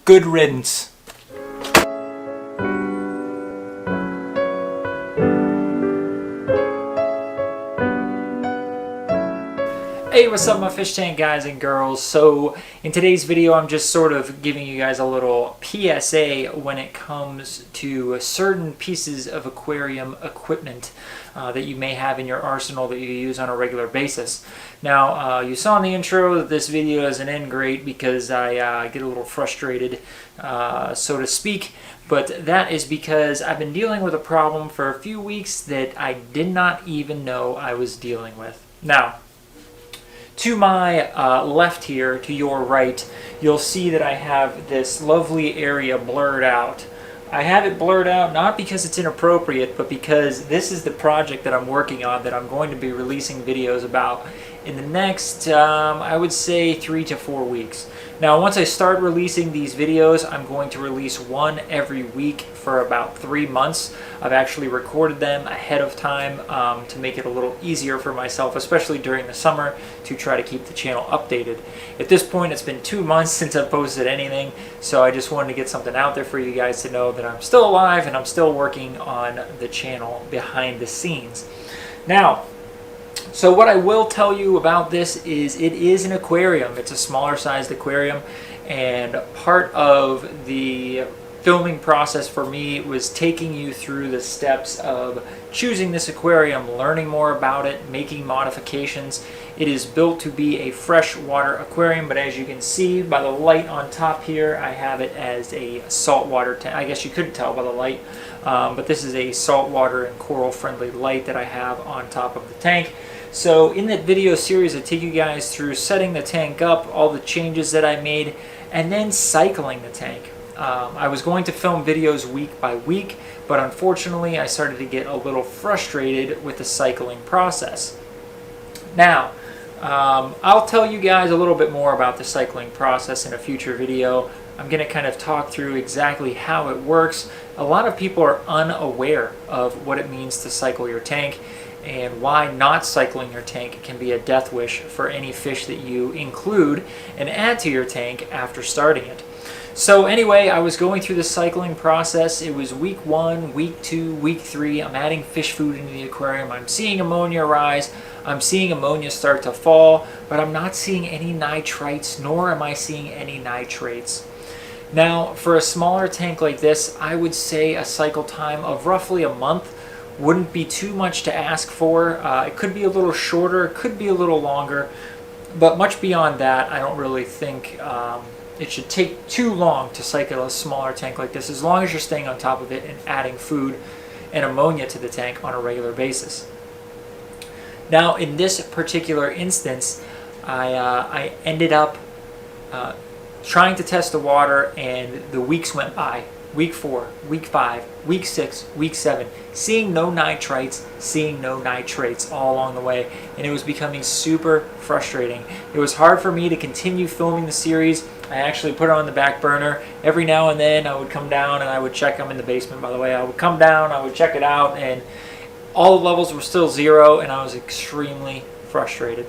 Good riddance. Hey, what's up my fish tank guys and girls? So in today's video I'm just sort of giving you guys a little PSA when it comes to certain pieces of aquarium equipment that you may have in your arsenal that you use on a regular basis. Now you saw in the intro that this video doesn't end great because I get a little frustrated, so to speak, but that is because I've been dealing with a problem for a few weeks that I did not even know I was dealing with. Now, to my left here, to your right, you'll see that I have this lovely area blurred out. I have it blurred out not because it's inappropriate, but because this is the project that I'm working on that I'm going to be releasing videos about in the next, I would say 3 to 4 weeks. Now, once I start releasing these videos, I'm going to release one every week for about 3 months. I've actually recorded them ahead of time to make it a little easier for myself, especially during the summer, to try to keep the channel updated. At this point, it's been 2 months since I've posted anything, so I just wanted to get something out there for you guys to know that I'm still alive and I'm still working on the channel behind the scenes. Now, so what I will tell you about this is it is an aquarium. It's a smaller sized aquarium, and part of the filming process for me was taking you through the steps of choosing this aquarium, learning more about it, making modifications. It is built to be a freshwater aquarium, but as you can see by the light on top here, I have it as a saltwater tank. I guess you couldn't tell by the light, but this is a saltwater and coral friendly light that I have on top of the tank. So in that video series, I take you guys through setting the tank up, all the changes that I made, and then cycling the tank. I was going to film videos week by week, but unfortunately I started to get a little frustrated with the cycling process. Now, I'll tell you guys a little bit more about the cycling process in a future video. I'm going to kind of talk through exactly how it works. A lot of people are unaware of what it means to cycle your tank, and why not cycling your tank can be a death wish for any fish that you include and add to your tank after starting it. So anyway, I was going through the cycling process. It was week 1, week 2, week 3. I'm adding fish food into the aquarium. I'm seeing ammonia rise. I'm seeing ammonia start to fall, but I'm not seeing any nitrites, nor am I seeing any nitrates. Now, for a smaller tank like this, I would say a cycle time of roughly a month wouldn't be too much to ask for. It could be a little shorter, it could be a little longer, but much beyond that, I don't really think it should take too long to cycle a smaller tank like this, as long as you're staying on top of it and adding food and ammonia to the tank on a regular basis. Now, in this particular instance, I ended up trying to test the water, and the weeks went by. Week 4, week 5, week 6, week 7, seeing no nitrites, seeing no nitrates all along the way, and it was becoming super frustrating. It was hard for me to continue filming the series. I actually put it on the back burner. Every now and then I would come down and I would check. I'm in the basement, by the way. I would come down, I would check it out, and all the levels were still 0, and I was extremely frustrated.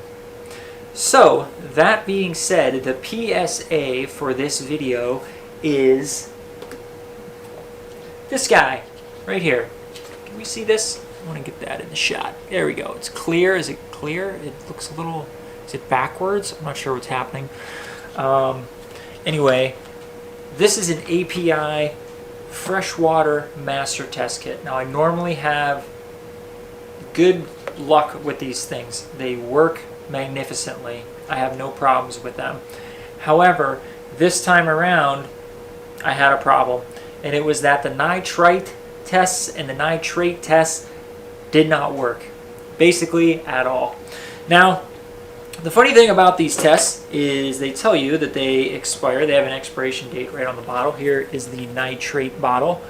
So, that being said, the PSA for this video is this guy right here. Can we see this? I want to get that in the shot. There we go. It's clear. Is it clear? It looks a little, is it backwards? I'm not sure what's happening. Anyway, this is an API freshwater master test kit. Now, I normally have good luck with these things. They work magnificently. I have no problems with them. However, this time around, I had a problem. And it was that the nitrite tests and the nitrate tests did not work, basically at all. Now, the funny thing about these tests is they tell you that they expire. They have an expiration date right on the bottle. Here is the nitrate bottle.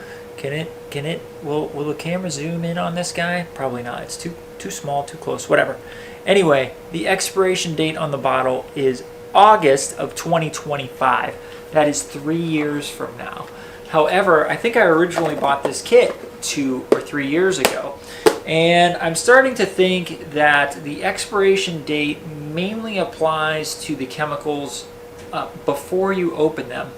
Will the camera zoom in on this guy? Probably not. It's too small, too close, whatever. Anyway, the expiration date on the bottle is August of 2025. That is 3 years from now. However, I think I originally bought this kit 2 or 3 years ago, and I'm starting to think that the expiration date mainly applies to the chemicals before you open them.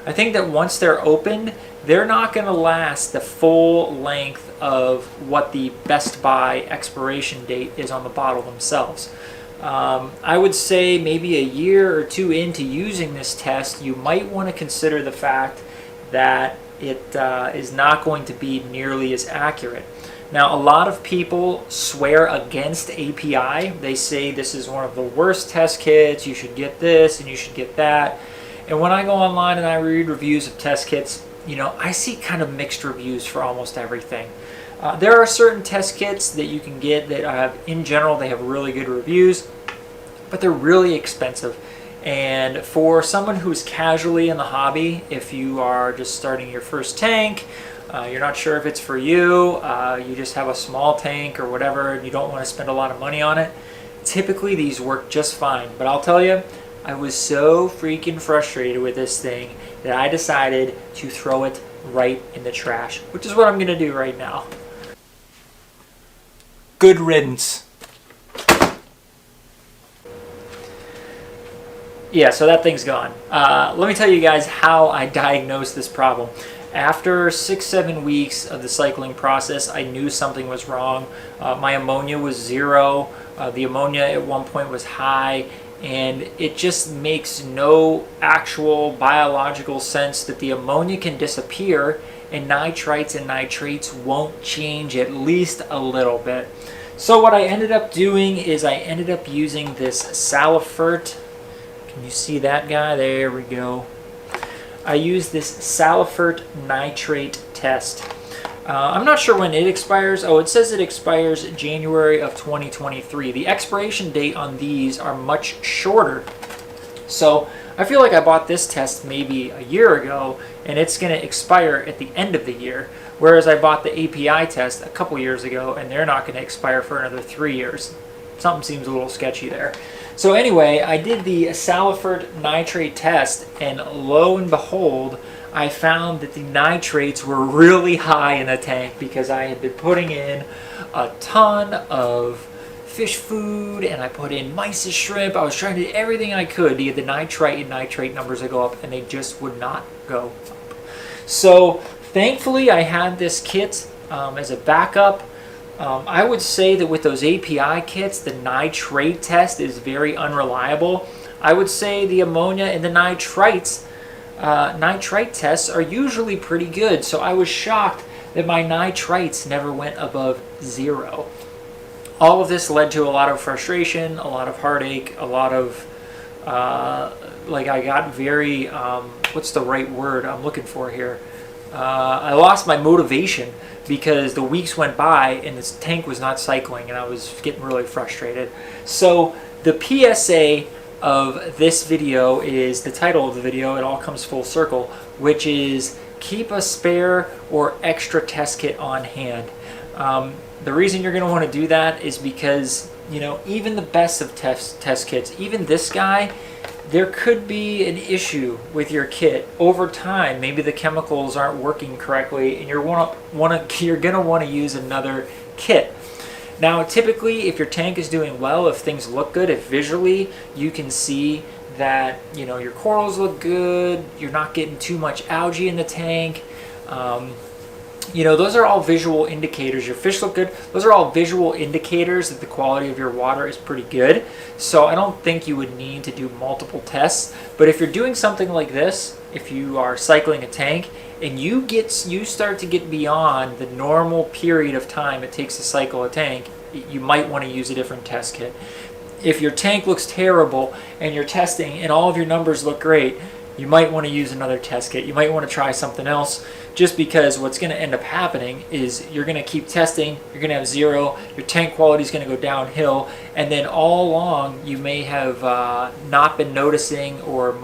I think that once they're opened, they're not going to last the full length of what the best buy expiration date is on the bottle themselves. I would say maybe a year or two into using this test, you might want to consider the fact that it is not going to be nearly as accurate. Now, a lot of people swear against API. They say this is one of the worst test kits, you should get this and you should get that. And when I go online and I read reviews of test kits, you know, I see kind of mixed reviews for almost everything. There are certain test kits that you can get that have, in general, they have really good reviews, but they're really expensive. And for someone who's casually in the hobby, if you are just starting your first tank, you're not sure if it's for you, you just have a small tank or whatever, and you don't want to spend a lot of money on it, typically these work just fine. But I'll tell you, I was so freaking frustrated with this thing that I decided to throw it right in the trash, which is what I'm going to do right now. Good riddance. Yeah, so that thing's gone. Let me tell you guys how I diagnosed this problem. After 6-7 weeks of the cycling process, I knew something was wrong. My ammonia was 0. The ammonia at one point was high, and it just makes no actual biological sense that the ammonia can disappear and nitrites and nitrates won't change at least a little bit. So what I ended up doing is I ended up using this Salifert. Can you see that guy? There we go. I used this Salifert nitrate test. I'm not sure when it expires. Oh, it says it expires January of 2023. The expiration date on these are much shorter. So I feel like I bought this test maybe a year ago, and it's going to expire at the end of the year. Whereas I bought the API test a couple years ago, and they're not going to expire for another 3 years. Something seems a little sketchy there. So anyway, I did the Salifert nitrate test, and lo and behold, I found that the nitrates were really high in the tank because I had been putting in a ton of fish food, and I put in mysis shrimp. I was trying to do everything I could to get the nitrite and nitrate numbers to go up, and they just would not go up. So thankfully, I had this kit as a backup. I would say that with those API kits, the nitrate test is very unreliable. I would say the ammonia and the nitrite tests are usually pretty good. So I was shocked that my nitrites never went above 0. All of this led to a lot of frustration, a lot of heartache, a lot of, I got very, what's the right word I'm looking for here? I lost my motivation because the weeks went by and this tank was not cycling and I was getting really frustrated. So the PSA of this video is the title of the video. It all comes full circle, which is keep a spare or extra test kit on hand. The reason you're going to want to do that is because, you know, even the best of test kits, even this guy, there could be an issue with your kit over time. Maybe the chemicals aren't working correctly, and you're gonna want to use another kit. Now, typically, if your tank is doing well, if things look good, if visually you can see that, you know, your corals look good, you're not getting too much algae in the tank. You know, those are all visual indicators. Your fish look good. Those are all visual indicators that the quality of your water is pretty good. So I don't think you would need to do multiple tests. But if you're doing something like this, if you are cycling a tank and you start to get beyond the normal period of time it takes to cycle a tank, you might want to use a different test kit. If your tank looks terrible and you're testing and all of your numbers look great, you might want to use another test kit. You might want to try something else, just because what's going to end up happening is you're going to keep testing, you're going to have 0, your tank quality is going to go downhill, and then all along you may have not been noticing or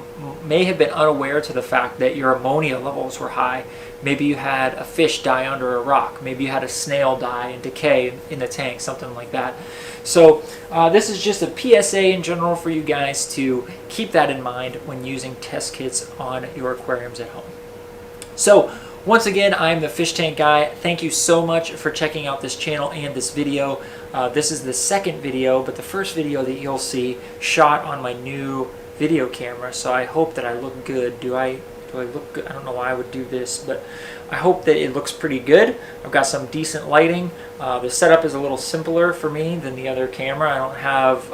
may have been unaware to the fact that your ammonia levels were high. Maybe you had a fish die under a rock. Maybe you had a snail die and decay in the tank, something like that. So this is just a PSA in general for you guys to keep that in mind when using test kits on your aquariums at home. So once again, I'm the Fish Tank Guy. Thank you so much for checking out this channel and this video. This is the second video, but the first video that you'll see shot on my new video camera. So I hope that I look good. Do I particularly look good. I don't know why I would do this, but I hope that it looks pretty good. I've got some decent lighting. The setup is a little simpler for me than the other camera. I don't have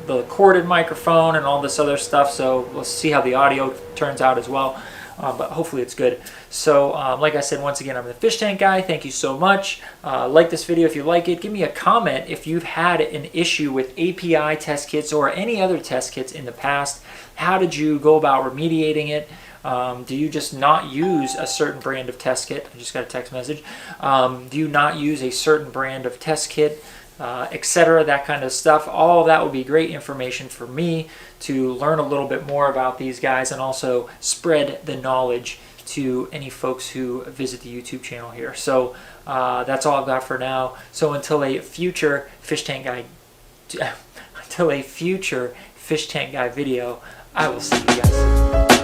the corded microphone and all this other stuff, so we'll see how the audio turns out as well. But hopefully it's good. So like I said, once again, I'm the Fish Tank Guy. Thank you so much. Like this video if you like it. Give me a comment if you've had an issue with API test kits or any other test kits in the past. How did you go about remediating it? Do you just not use a certain brand of test kit? I just got a text message. Do you not use a certain brand of test kit? Etc., that kind of stuff. All of that would be great information for me to learn a little bit more about these guys and also spread the knowledge to any folks who visit the YouTube channel here. So that's all I've got for now. So until a future Fish Tank Guy video, I will see you guys.